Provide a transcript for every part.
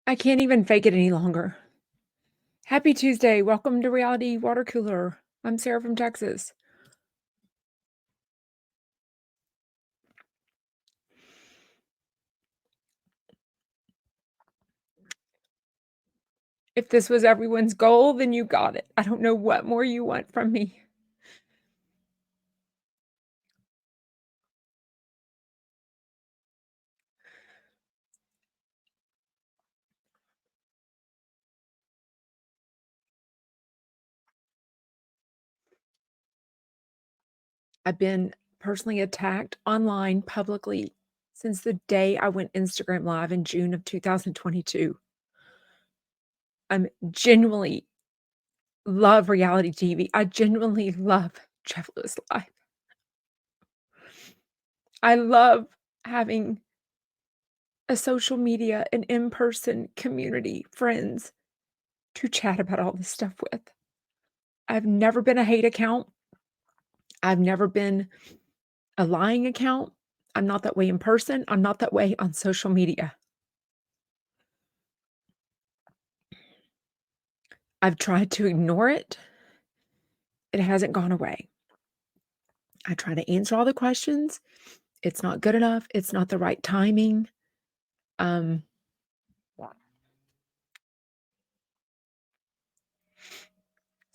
I can't even fake it any longer. Happy Tuesday. Welcome to Reality Water Cooler. I'm Sarah from Texas. If this was everyone's goal, then you got it. I don't know what more you want from me. I've been personally attacked online publicly since the day I went Instagram live in June of 2022. I'm genuinely love reality TV. I genuinely love Jeff Lewis Live. I love having a social media and in-person community, friends to chat about all this stuff with. I've never been a hate account. I've never been a lying account. I'm not that way in person. I'm not that way on social media. I've tried to ignore it. It hasn't gone away. I try to answer all the questions. It's not good enough. It's not the right timing. Um,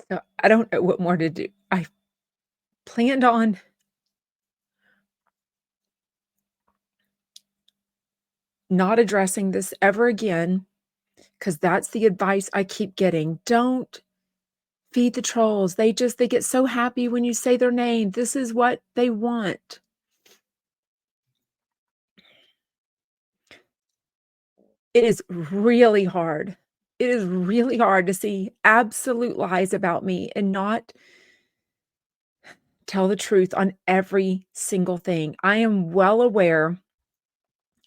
so I don't know what more to do. I planned on not addressing this ever again because that's the advice I keep getting. Don't feed the trolls. They get so happy when you say their name. This is what they want. It is really hard. It is really hard to see absolute lies about me and not tell the truth on every single thing. I am well aware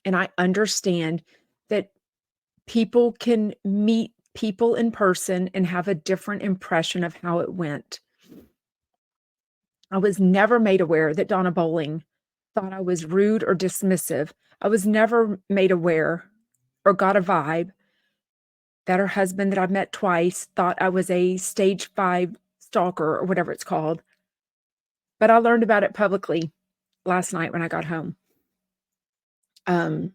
and I understand that people can meet people in person and have a different impression of how it went. I was never made aware that Donna Bowling thought I was rude or dismissive. I was never made aware or got a vibe that her husband that I've met twice thought I was a stage 5 stalker or whatever it's called. But I learned about it publicly last night when I got home. Um,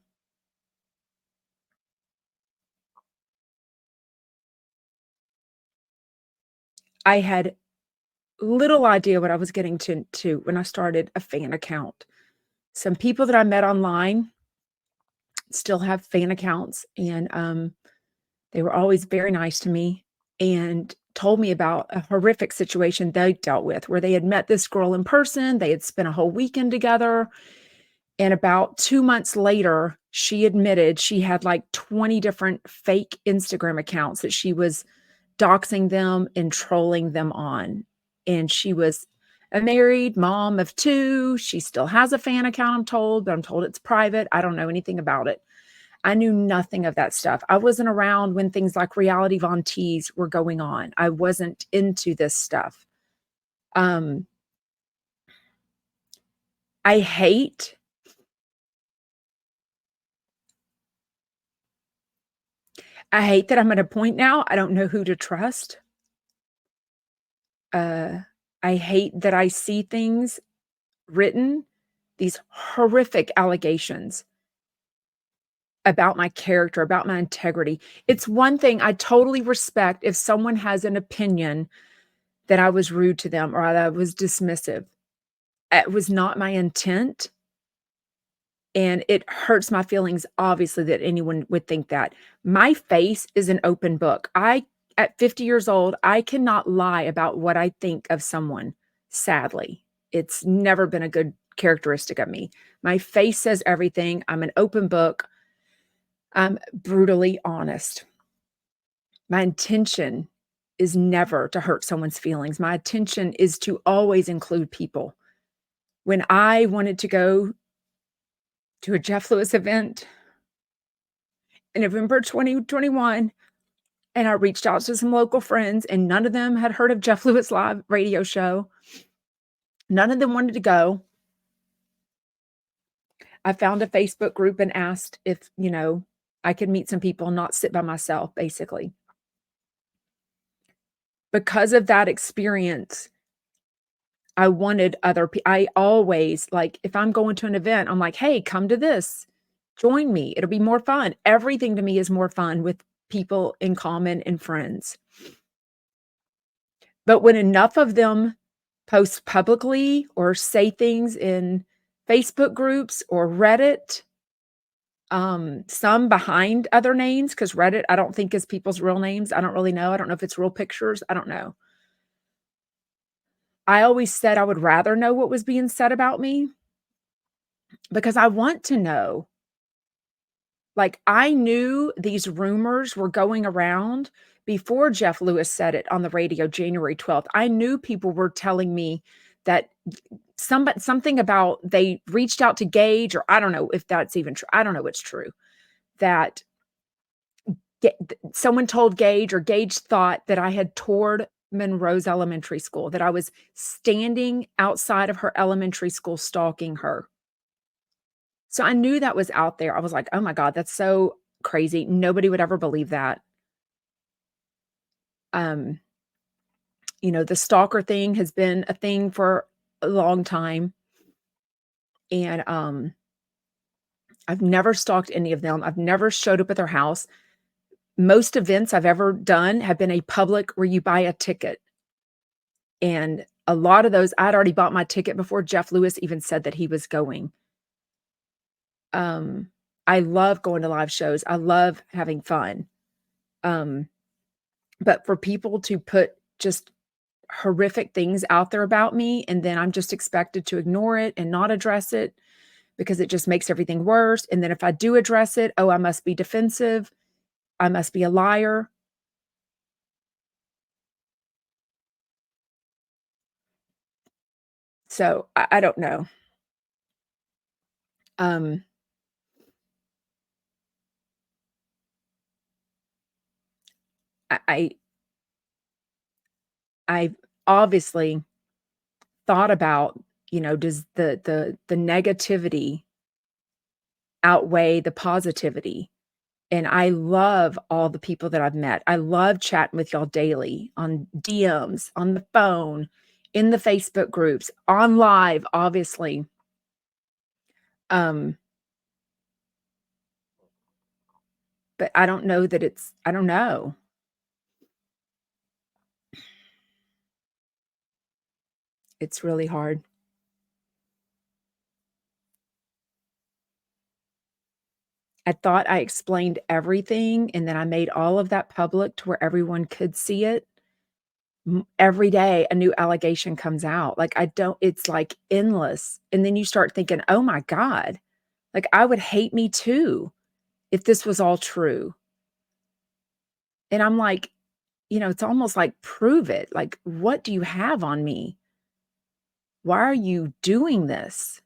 I had little idea what I was getting to when I started a fan account. Some people that I met online still have fan accounts, and they were always very nice to me and told me about a horrific situation they dealt with where they had met this girl in person. They had spent a whole weekend together. And about 2 months later, she admitted she had like 20 different fake Instagram accounts that she was doxing them and trolling them on. And she was a married mom of 2. She still has a fan account, I'm told, but I'm told it's private. I don't know anything about it. I knew nothing of that stuff. I wasn't around when things like reality Von Tees were going on. I wasn't into this stuff. Um, I hate that I'm at a point now, I don't know who to trust. Uh, I hate that I see things written, these horrific allegations about my character, about my integrity. It's one thing I totally respect if someone has an opinion that I was rude to them or that I was dismissive. It was not my intent, and it hurts my feelings, obviously, that anyone would think that. My face is an open book. At 50 years old, I cannot lie about what I think of someone, sadly. It's never been a good characteristic of me. My face says everything. I'm an open book. I'm brutally honest. My intention is never to hurt someone's feelings. My intention is to always include people. When I wanted to go to a Jeff Lewis event in November 2021, and I reached out to some local friends, and none of them had heard of Jeff Lewis Live radio show. None of them wanted to go. I found a Facebook group and asked if, I could meet some people and not sit by myself, basically. Because of that experience, I wanted I always like, if I'm going to an event, I'm like, "Hey, come to this. Join me. It'll be more fun." Everything to me is more fun with people in common and friends. But when enough of them post publicly or say things in Facebook groups or Reddit, some behind other names, because Reddit, I don't think is people's real names. I don't really know. I don't know if it's real pictures. I don't know. I always said I would rather know what was being said about me because I want to know. Like, I knew these rumors were going around before Jeff Lewis said it on the radio January 12th. I knew people were telling me that something about they reached out to Gage, or I don't know if that's even true. I don't know what's true. That someone told Gage, or Gage thought that I had toured Monroe's elementary school, that I was standing outside of her elementary school stalking her. So I knew that was out there. I was like, "Oh my god, that's so crazy. Nobody would ever believe that." Um, the stalker thing has been a thing for a long time, and, I've never stalked any of them. I've never showed up at their house. Most events I've ever done have been a public where you buy a ticket, and a lot of those, I'd already bought my ticket before Jeff Lewis even said that he was going. Um, I love going to live shows. I love having fun. Um, but for people to put just horrific things out there about me, and then I'm just expected to ignore it and not address it because it just makes everything worse, and then if I do address it, "Oh, I must be defensive. I must be a liar." So, I don't know. Um, I I've obviously thought about, does the negativity outweigh the positivity? And I love all the people that I've met. I love chatting with y'all daily on DMs, on the phone, in the Facebook groups, on live, obviously. Um, but I don't know that I don't know. It's really hard. I thought I explained everything, and then I made all of that public to where everyone could see it. Every day a new allegation comes out. Like, I don't it's, like, endless, and then you start thinking, "Oh my god, like, I would hate me too if this was all true." And I'm like, it's almost like, "Prove it. Like, what do you have on me? Why are you doing this?"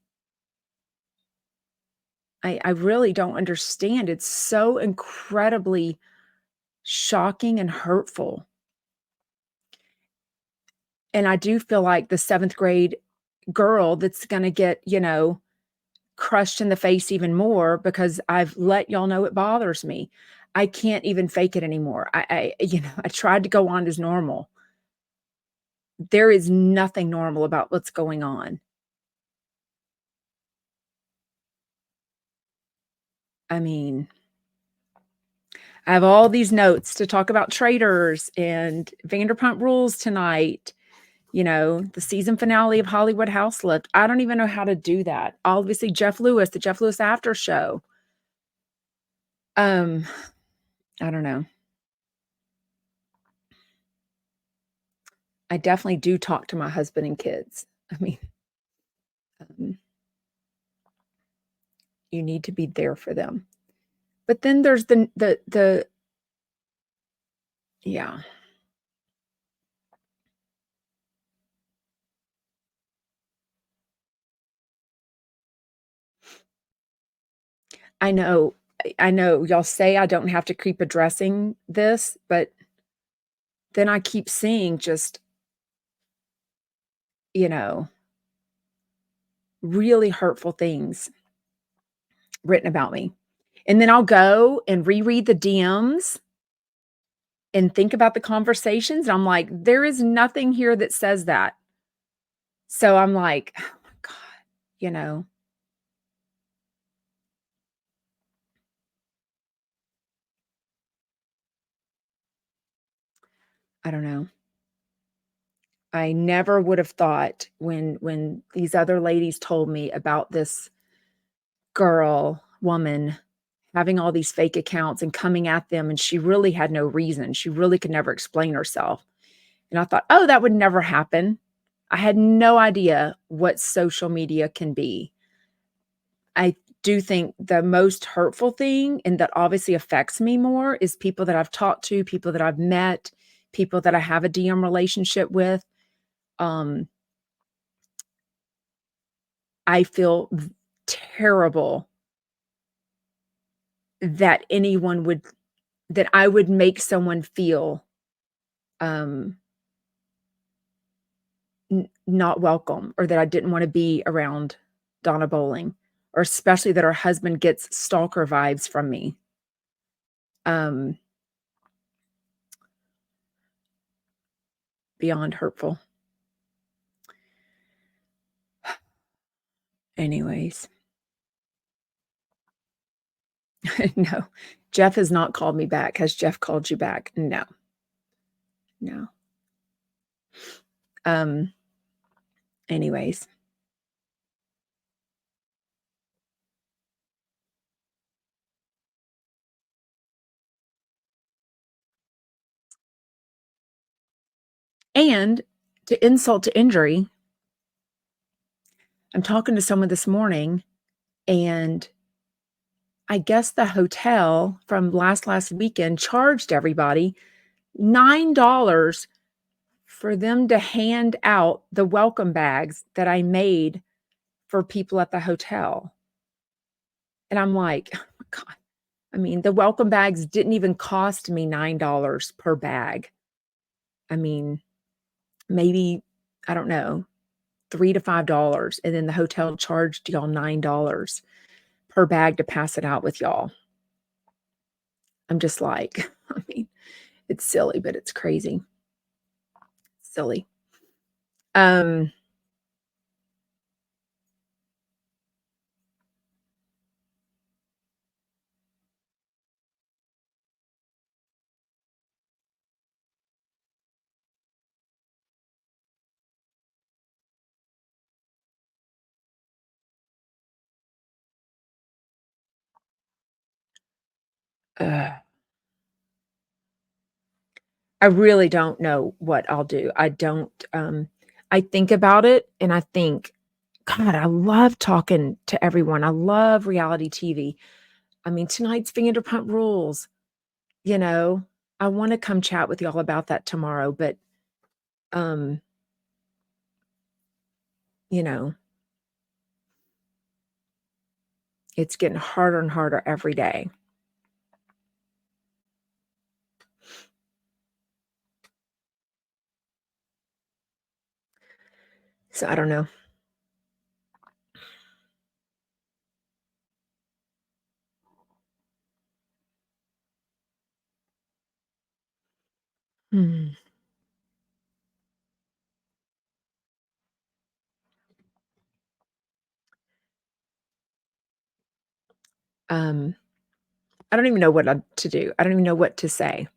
I really don't understand. It's so incredibly shocking and hurtful. And I do feel like the 7th grade girl that's gonna get, crushed in the face even more because I've let y'all know it bothers me. I can't even fake it anymore. I tried to go on as normal. There is nothing normal about what's going on. I mean, I have all these notes to talk about Traitors and Vanderpump Rules tonight, the season finale of Hollywood House Lift. I don't even know how to do that. Obviously, Jeff Lewis, the Jeff Lewis after show. Um, I don't know. I definitely do talk to my husband and kids. I mean, um, you need to be there for them. But then there's the yeah, I know I know y'all say I don't have to keep addressing this, but then I keep seeing just, you know, really hurtful things written about me. And then I'll go and reread the DMs and think about the conversations, and I'm like, "There is nothing here that says that." So I'm like, "Oh my god," you know? I don't know. I never would have thought when these other ladies told me about this woman, having all these fake accounts and coming at them, and she really had no reason. She really could never explain herself. And I thought, "Oh, that would never happen." I had no idea what social media can be. I do think the most hurtful thing, and that obviously affects me more, is people that I've talked to, people that I've met, people that I have a DM relationship with. Um, I feel terrible that anyone would that I would make someone feel, um, not welcome, or that I didn't wanna be around Donna Bowling, or especially that her husband gets stalker vibes from me. Um, Beyond hurtful. Anyways, no. Jeff has not called me back. Has Jeff called you back? No, no. Um, Anyways, and to insult to injury, I'm talking to someone this morning, and I guess the hotel from last weekend charged everybody $9 for them to hand out the welcome bags that I made for people at the hotel. And I'm like, "Oh my god." I mean, the welcome bags didn't even cost me $9 per bag. I mean, maybe, I don't know, 3 to $5, and then the hotel charged y'all $9 per bag to pass it out with y'all. I'm just like, I mean, it's silly, but it's crazy. Silly. Um, ugh, I really don't know what I'll do. I don't, I think about it and I think, God, I love talking to everyone. I love reality TV. I mean, tonight's Vanderpump Rules, you know, I wanna come chat with y'all about that tomorrow, but, um, you know, it's getting harder and harder every day. So I don't know. Hmm. Um, I don't even know what to do. I don't even know what to say.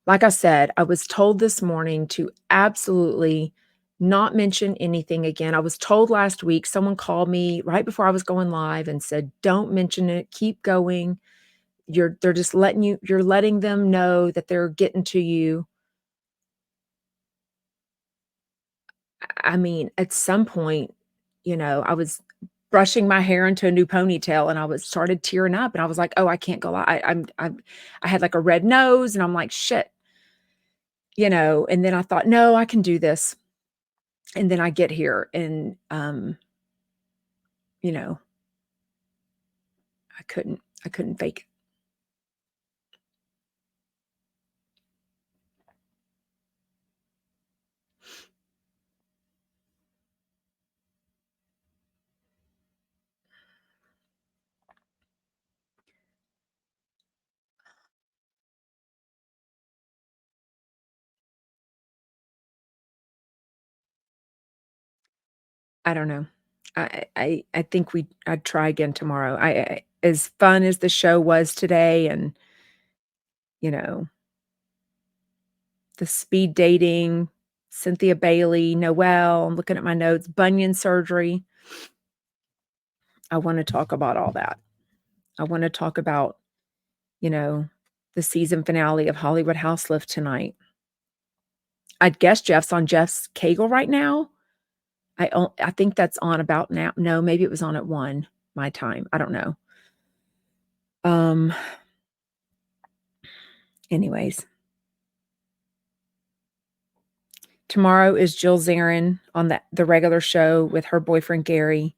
Like I said, I was told this morning to absolutely not mention anything again. I was told last week, someone called me right before I was going live and said, "Don't mention it. Keep going. They're just you're letting them know that they're getting to you." I mean, at some point, I was brushing my hair into a new ponytail and I was started tearing up and I was like, "Oh, I can't go I had like a red nose and I'm like, shit, and then I thought, "No, I can do this." And then I get here and you know, I couldn't fake it. I don't know. I think I'd try again tomorrow. I as fun as the show was today and, you know, the speed dating, Cynthia Bailey, Noelle, I'm looking at my notes, bunion surgery. I wanna talk about all that. I wanna talk about, you know, the season finale of Hollywood House Lift tonight. I'd guess Jeff's on Jeff's Kegel right now. I think that's on about now. No, maybe it was on at 1 my time. I don't know. Um, anyways, tomorrow is Jill Zarin on the regular show with her boyfriend Gary,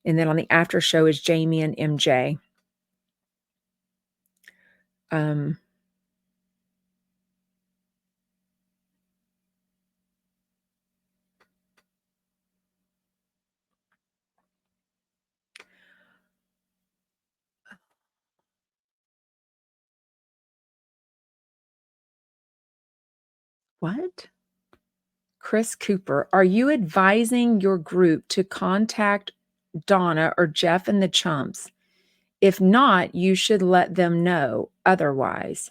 and then on the after show is Jamie and MJ. Um, what? Chris Cooper, are you advising your group to contact Donna or Jeff and the Chumps? If not, you should let them know otherwise.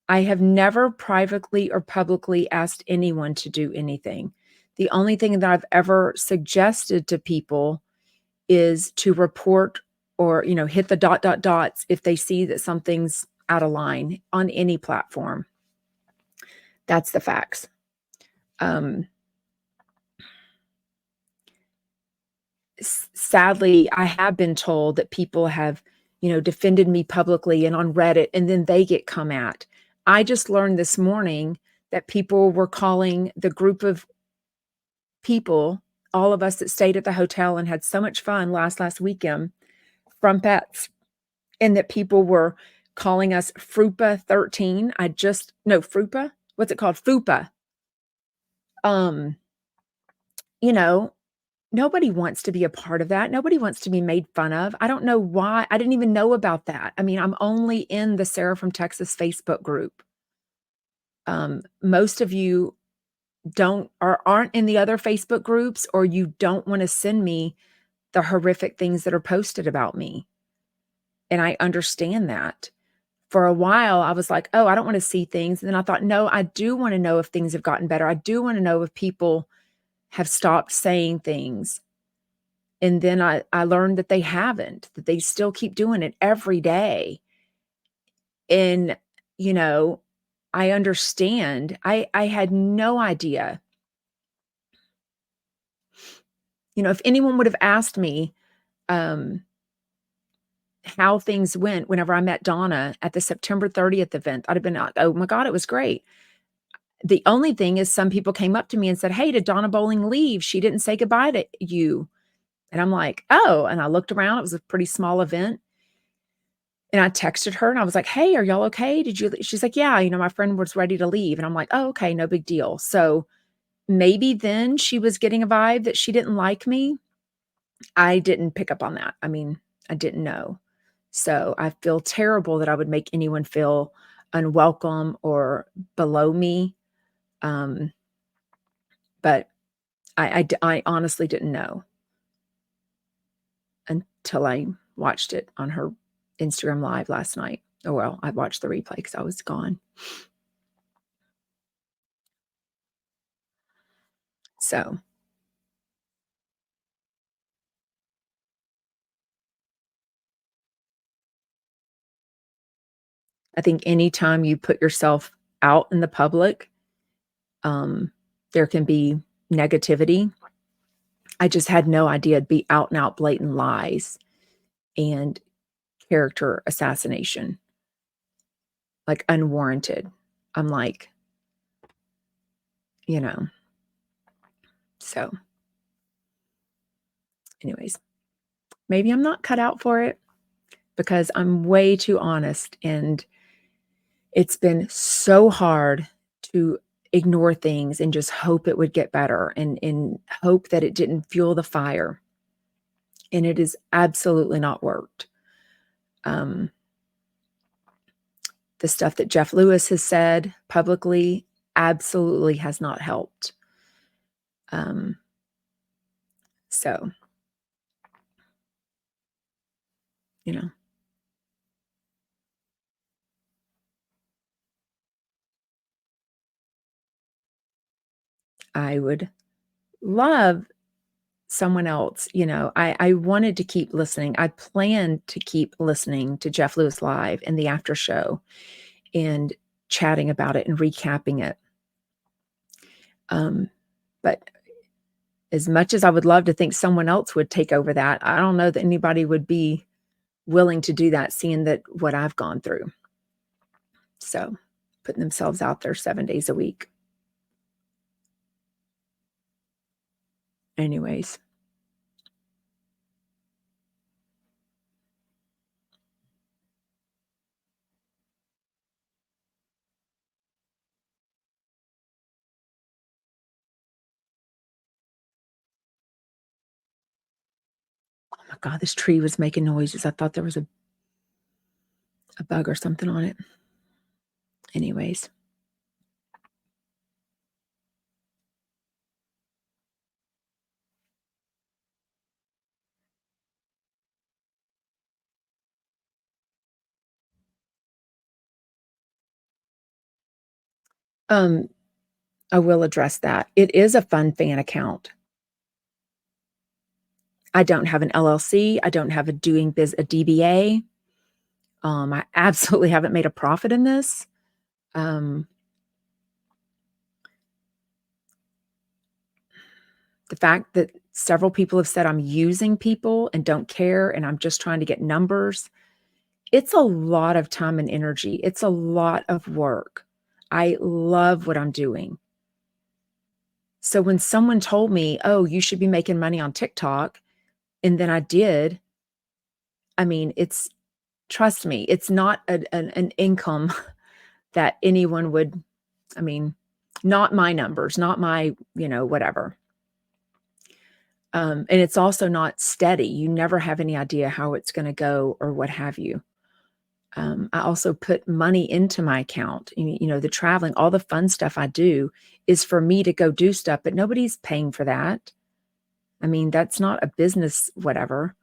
I have never privately or publicly asked anyone to do anything. The only thing that I've ever suggested to people is to report or, hit the dots if they see that something's out of line on any platform. That's the facts. Sadly, I have been told that people have, defended me publicly and on Reddit, and then they get come at. I just learned this morning that people were calling the group of people, all of us that stayed at the hotel and had so much fun last weekend, from pets, and that people were calling us Frupa 13. No, Frupa. What's it called? Fupa. Um, you know, Nobody wants to be a part of that. Nobody wants to be made fun of. I don't know why. I didn't even know about that. I mean, I'm only in the Sarah from Texas Facebook group. Most of you aren't in the other Facebook groups, or you don't want to send me the horrific things that are posted about me. And I understand that. For a while, I was like, oh, I don't want to see things. And then I thought, no, I do want to know if things have gotten better. I do want to know if people have stopped saying things. And then I learned that they haven't, that they still keep doing it every day. And, you know, I understand. I had no idea. If anyone would have asked me um, how things went whenever I met Donna at the September 30th event, I'd have been like, oh my God, it was great. The only thing is some people came up to me and said, hey, did Donna Bowling leave? She didn't say goodbye to you. And I'm like, oh, and I looked around. It was a pretty small event. And I texted her and I was like, hey, are y'all okay? She's like, yeah, my friend was ready to leave. And I'm like, oh, okay, no big deal. So maybe then she was getting a vibe that she didn't like me. I didn't pick up on that. I mean, I didn't know. So I feel terrible that I would make anyone feel unwelcome or below me. But I honestly didn't know until I watched it on her Instagram live last night. Oh, well, I watched the replay because I was gone. So I think anytime you put yourself out in the public, there can be negativity. I just had no idea it'd be out and out blatant lies and character assassination, like unwarranted. I'm like, you know, so anyways, maybe I'm not cut out for it because I'm way too honest, and it's been so hard to ignore things and just hope it would get better and hope that it didn't fuel the fire. And it has absolutely not worked. The stuff that Jeff Lewis has said publicly absolutely has not helped. So, you know, I would love someone else, I wanted to keep listening. I planned to keep listening to Jeff Lewis Live and the after show and chatting about it and recapping it. But as much as I would love to think someone else would take over that, I don't know that anybody would be willing to do that, seeing that what I've gone through. So, putting themselves out there 7 days a week. Anyways. Oh my god, this tree was making noises. I thought there was a bug or something on it. Anyways. Um, I will address that. It is a fun fan account. I don't have an LLC. I don't have a DBA. I absolutely haven't made a profit in this. Um, the fact that several people have said I'm using people and don't care and I'm just trying to get numbers, it's a lot of time and energy. It's a lot of work. I love what I'm doing. So when someone told me, "Oh, you should be making money on TikTok," and then I did, I mean, trust me, it's not an income that anyone would, I mean, not my numbers, not my, whatever. And it's also not steady. You never have any idea how it's going to go or what have you. I also put money into my account. The traveling, all the fun stuff I do is for me to go do stuff, but nobody's paying for that. I mean, that's not a business, whatever.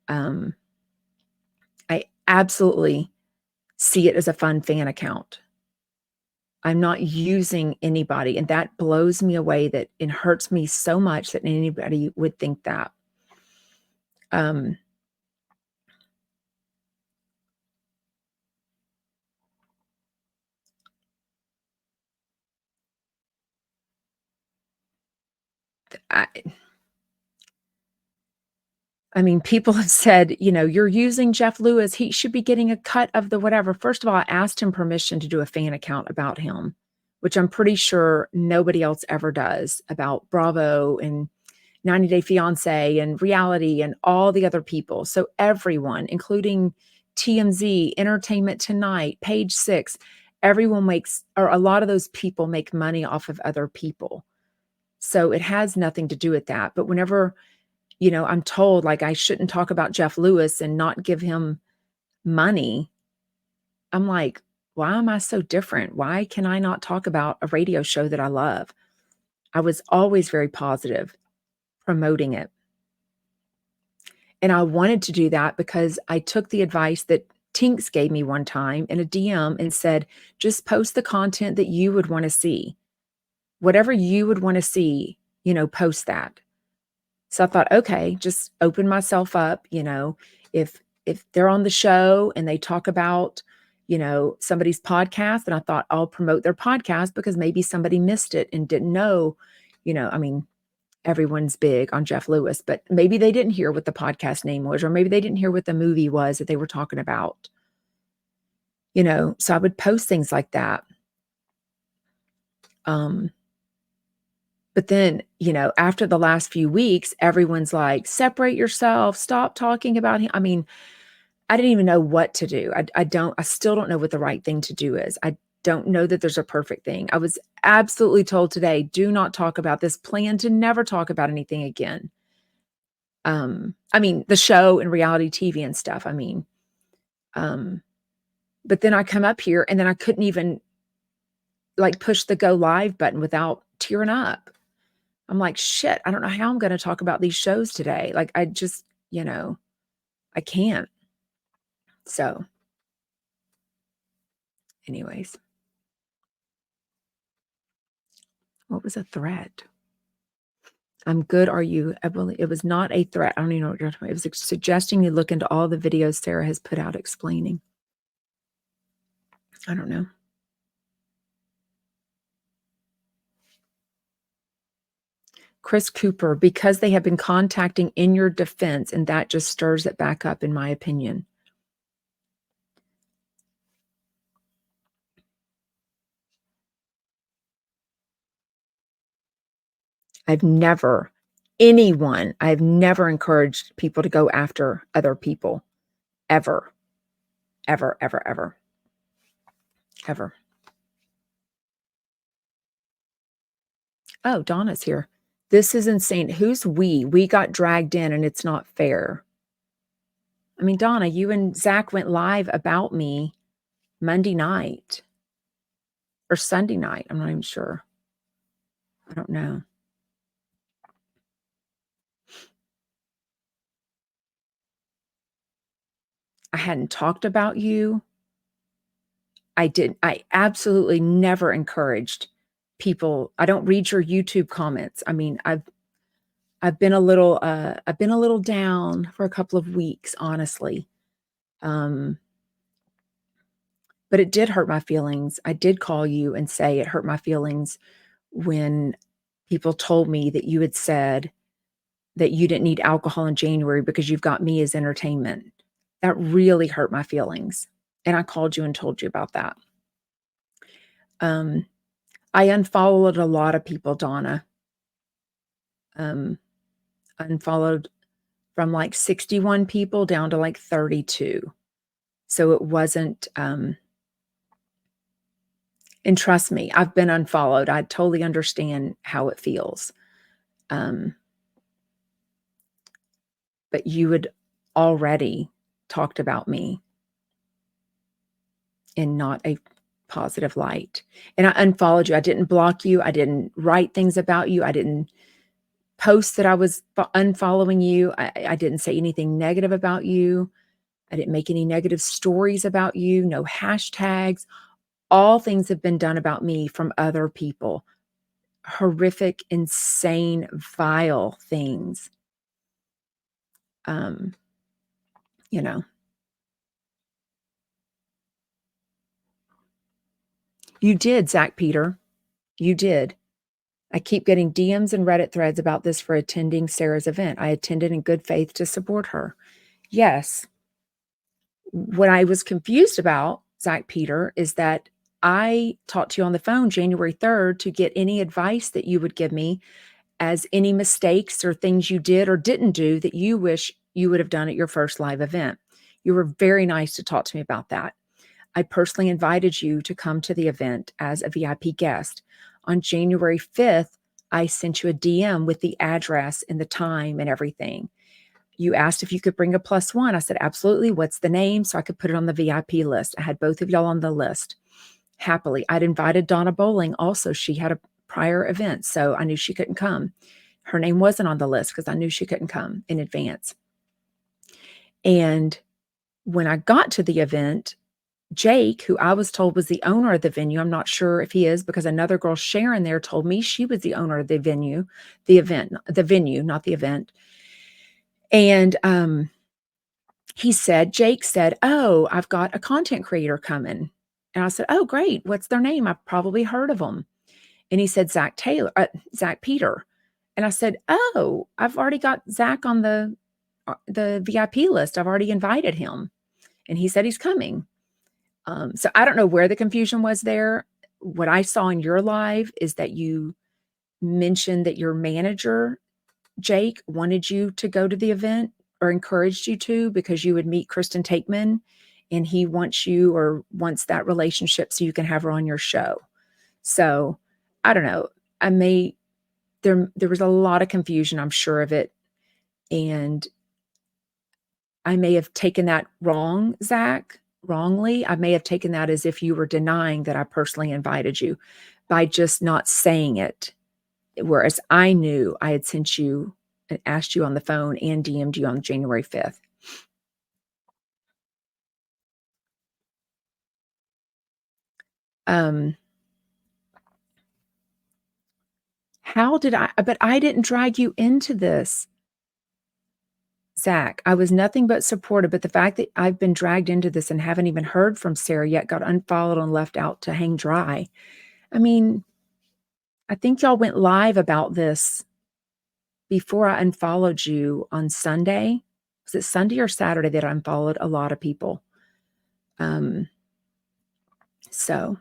Um, I absolutely see it as a fun fan account. I'm not using anybody, and that blows me away that it hurts me so much that anybody would think that. Um, I I mean, people have said, "You're using Jeff Lewis, he should be getting a cut of the whatever." First of all, I asked him permission to do a fan account about him, which I'm pretty sure nobody else ever does, about Bravo and 90 Day Fiancé and Reality and all the other people. So everyone, including TMZ, Entertainment Tonight, Page Six, everyone makes, or a lot of those people make money off of other people. So it has nothing to do with that. But whenever, I'm told like I shouldn't talk about Jeff Lewis and not give him money, I'm like, why am I so different? Why can I not talk about a radio show that I love? I was always very positive promoting it. And I wanted to do that because I took the advice that Tinks gave me one time in a DM and said, just post the content that you would want to see. Whatever you would want to see, post that. So I thought, okay, just open myself up, if they're on the show and they talk about, somebody's podcast, and I thought I'll promote their podcast because maybe somebody missed it and didn't know, I mean, everyone's big on Jeff Lewis, but maybe they didn't hear what the podcast name was, or maybe they didn't hear what the movie was that they were talking about. So I would post things like that. Um, but then, after the last few weeks, everyone's like, separate yourself, stop talking about him. I mean, I didn't even know what to do. I still don't know what the right thing to do is. I don't know that there's a perfect thing. I was absolutely told today, do not talk about this, plan to never talk about anything again. I mean, the show and reality TV and stuff. I mean, um, but then I come up here and then I couldn't even like push the go live button without tearing up. I'm like, shit, I don't know how I'm going to talk about these shows today. Like, I just, I can't. So, anyways, what was a threat? I'm good. Are you? It was not a threat. I don't even know what you're talking about. It was suggesting you look into all the videos Sarah has put out explaining. I don't know. Chris Cooper, because they have been contacting in your defense, and that just stirs it back up, in my opinion. I've never encouraged people to go after other people. Ever. Ever, ever, ever. Ever. Oh, Donna's here. This is insane. Who's we? We got dragged in and it's not fair. I mean, Donna, you and Zach went live about me Monday night or Sunday night. I'm not even sure. I don't know. I hadn't talked about you. I absolutely never encouraged people. I don't read your YouTube comments. I mean, I've been a little down for a couple of weeks, honestly. But it did hurt my feelings. I did call you and say it hurt my feelings when people told me that you had said that you didn't need alcohol in January because you've got me as entertainment. That really hurt my feelings. And I called you and told you about that. I unfollowed a lot of people, Donna. Unfollowed from like 61 people down to like 32. So it wasn't, and trust me, I've been unfollowed. I totally understand how it feels. But you had already talked about me in not a positive light. And I unfollowed you. I didn't block you. I didn't write things about you. I didn't post that I was unfollowing you. I didn't say anything negative about you. I didn't make any negative stories about you. No hashtags. All things have been done about me from other people. Horrific, insane, vile things. You know. You did, Zach Peter. You did. I keep getting DMs and Reddit threads about this for attending Sarah's event. I attended in good faith to support her. Yes. What I was confused about, Zach Peter, is that I talked to you on the phone January 3rd to get any advice that you would give me as any mistakes or things you did or didn't do that you wish you would have done at your first live event. You were very nice to talk to me about that. I personally invited you to come to the event as a VIP guest. On January 5th, I sent you a DM with the address and the time and everything. You asked if you could bring a +1. I said, absolutely. What's the name? So I could put it on the VIP list. I had both of y'all on the list. Happily. I'd invited Donna Bowling also. She had a prior event, so I knew she couldn't come. Her name wasn't on the list because I knew she couldn't come in advance. And when I got to the event, Jake, who I was told was the owner of the venue, I'm not sure if he is because another girl, Sharon, there told me she was the owner of the venue, the venue, not the event. And Jake said, oh, I've got a content creator coming. And I said, oh, great. What's their name? I've probably heard of them. And he said, Zach Peter. And I said, oh, I've already got Zach on the VIP list. I've already invited him. And he said he's coming. So I don't know where the confusion was there. What I saw in your live is that you mentioned that your manager, Jake, wanted you to go to the event or encouraged you to because you would meet Kristen Takeman and he wants you or wants that relationship so you can have her on your show. So I don't know. There was a lot of confusion, I'm sure of it. And I may have taken that wrong, Zach, wrongly. I may have taken that as if you were denying that I personally invited you by just not saying it. whereas I knew I had sent you and asked you on the phone and DM'd you on January 5th. Um, how did but I didn't drag you into this, Zach. I was nothing but supportive, but the fact that I've been dragged into this and haven't even heard from Sarah yet, got unfollowed and left out to hang dry. I mean, I think y'all went live about this before I unfollowed you on Sunday. Was it Sunday or Saturday that I unfollowed a lot of people? Um, so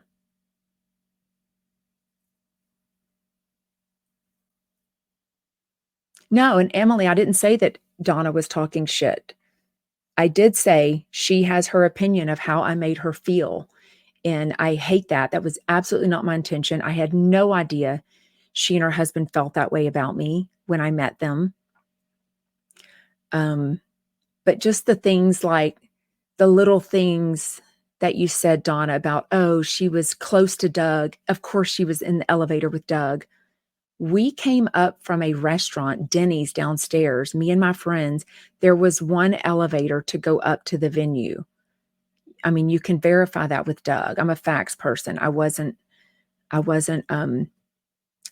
no, and Emily, I didn't say that Donna was talking shit. I did say she has her opinion of how I made her feel. And I hate that. That was absolutely not my intention. I had no idea she and her husband felt that way about me when I met them. But just the things like the little things that you said, Donna, about, oh, she was close to Doug. Of course, she was in the elevator with Doug. We came up from a restaurant, Denny's downstairs, me and my friends. There was one elevator to go up to the venue. I mean, you can verify that with Doug. I'm a facts person. I wasn't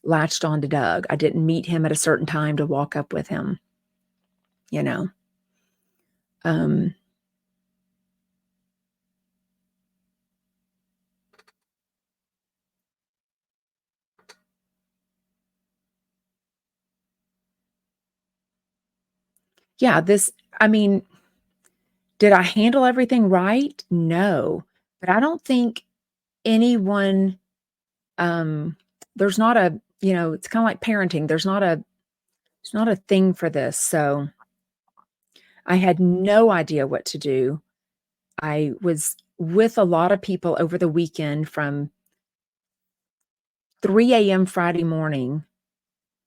latched on to Doug. I didn't meet him at a certain time to walk up with him, you know. Um, yeah, I mean, did I handle everything right? No. But I don't think anyone, um, there's not a, it's kind of like parenting. It's not a thing for this. So I had no idea what to do. I was with a lot of people over the weekend from 3 a.m. Friday morning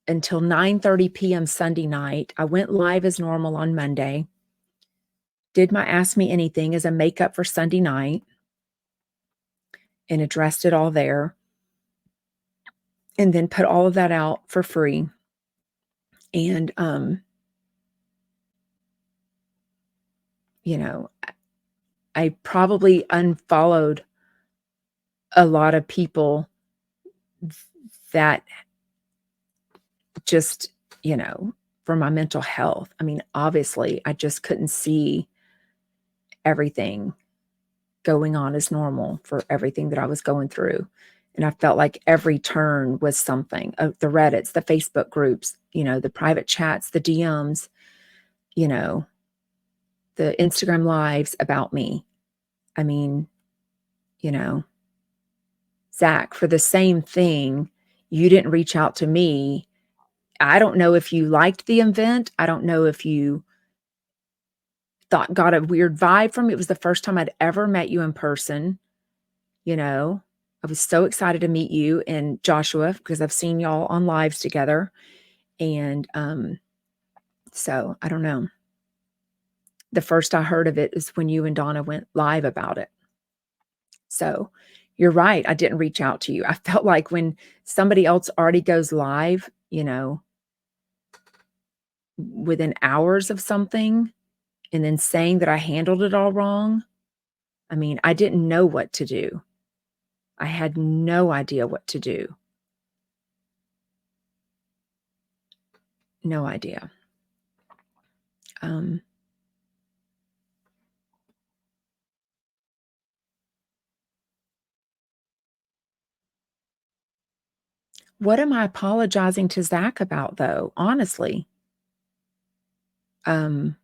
until 9:30 p.m. Sunday night. I went live as normal on Monday, did my Ask Me Anything as a makeup for Sunday night, and addressed it all there, and then put all of that out for free. And, you know, I probably unfollowed a lot of people that just, for my mental health. I mean, obviously, I just couldn't see everything going on as normal for everything that I was going through. And I felt like every turn was something. The Reddits, the Facebook groups, the private chats, the DMs, you know, the Instagram lives about me. I mean, you know, Zach, for the same thing, you didn't reach out to me. I don't know if you liked the event. I don't know if you got a weird vibe from it. It was the first time I'd ever met you in person. You know, I was so excited to meet you and Joshua because I've seen y'all on lives together. And so I don't know. The first I heard of it is when you and Donna went live about it. So you're right. I didn't reach out to you. I felt like when somebody else already goes live, within hours of something and then saying that I handled it all wrong. I mean, I didn't know what to do. I had no idea what to do. No idea. Um, what am I apologizing to Zach about, though? Honestly, um,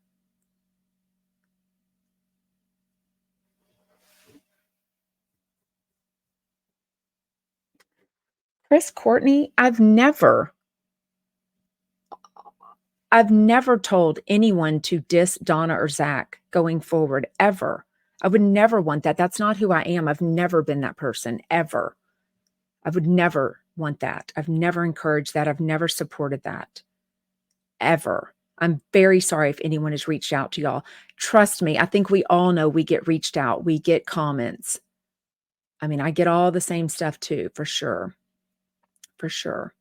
Chris Courtney, I've never told anyone to diss Donna or Zach going forward, ever. I would never want that. That's not who I am. I've never been that person, ever. I would never want that. I've never encouraged that. I've never supported that, ever. I'm very sorry if anyone has reached out to y'all. Trust me, I think we all know we get reached out. We get comments. I mean, I get all the same stuff too, for sure. For sure.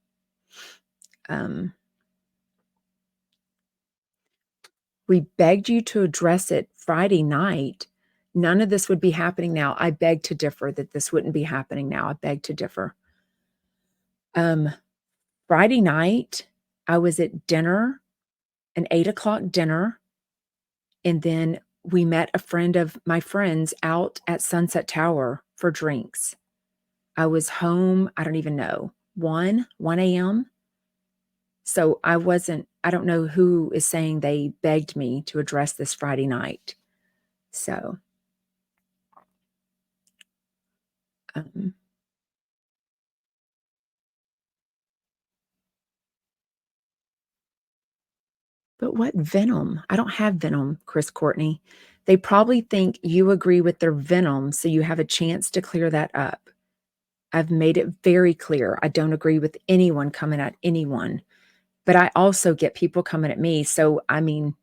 We begged you to address it Friday night. None of this would be happening now. I beg to differ that this wouldn't be happening now. I beg to differ. Friday night, I was at dinner, an 8 o'clock dinner, and then we met a friend of my friends out at Sunset Tower for drinks. I was home, I don't even know, 1 a.m. So I don't know who is saying they begged me to address this Friday night. So, um, but what venom? I don't have venom, Chris Courtney. They probably think you agree with their venom, so you have a chance to clear that up. I've made it very clear. I don't agree with anyone coming at anyone, but I also get people coming at me. So, I mean,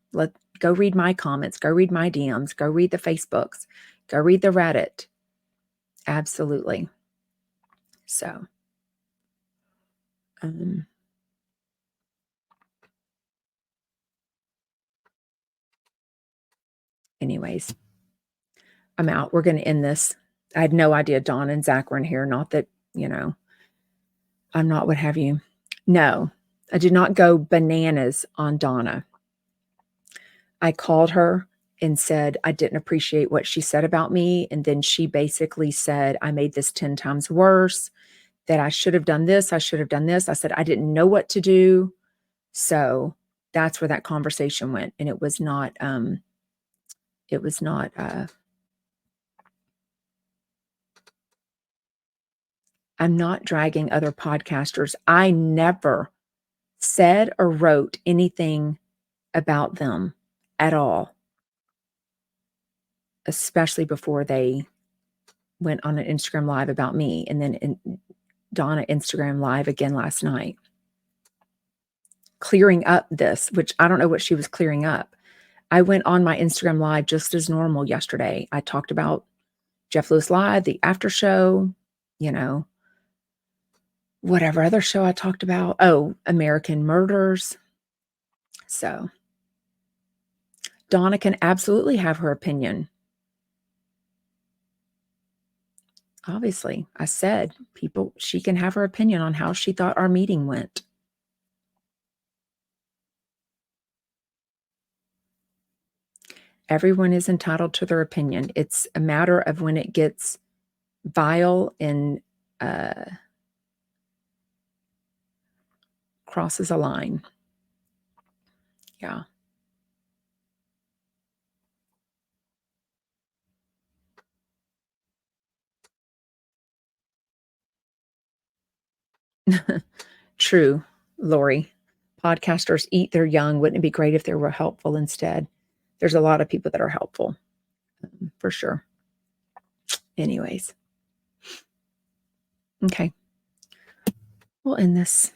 go read my comments, go read my DMs, go read the Facebooks, go read the Reddit. Absolutely. So, um, anyways, I'm out. We're going to end this. I had no idea Dawn and Zach were in here. Not that, I'm not what have you. No, I did not go bananas on Donna. I called her and said I didn't appreciate what she said about me. And then she basically said, I made this 10 times worse, that I should have done this. I should have done this. I said, I didn't know what to do. So that's where that conversation went. And it was not, I'm not dragging other podcasters. I never said or wrote anything about them at all, especially before they went on an Instagram live about me. And then Donna Instagram live again last night, clearing up this, which I don't know what she was clearing up. I went on my Instagram live just as normal yesterday. I talked about Jeff Lewis Live, the after show, whatever other show I talked about. Oh, American Murders. So Donna can absolutely have her opinion. Obviously, I said she can have her opinion on how she thought our meeting went. Everyone is entitled to their opinion. It's a matter of when it gets vile and crosses a line. Yeah. True, Lori. Podcasters eat their young. Wouldn't it be great if they were helpful instead? There's a lot of people that are helpful, for sure. Anyways. Okay. We'll end this.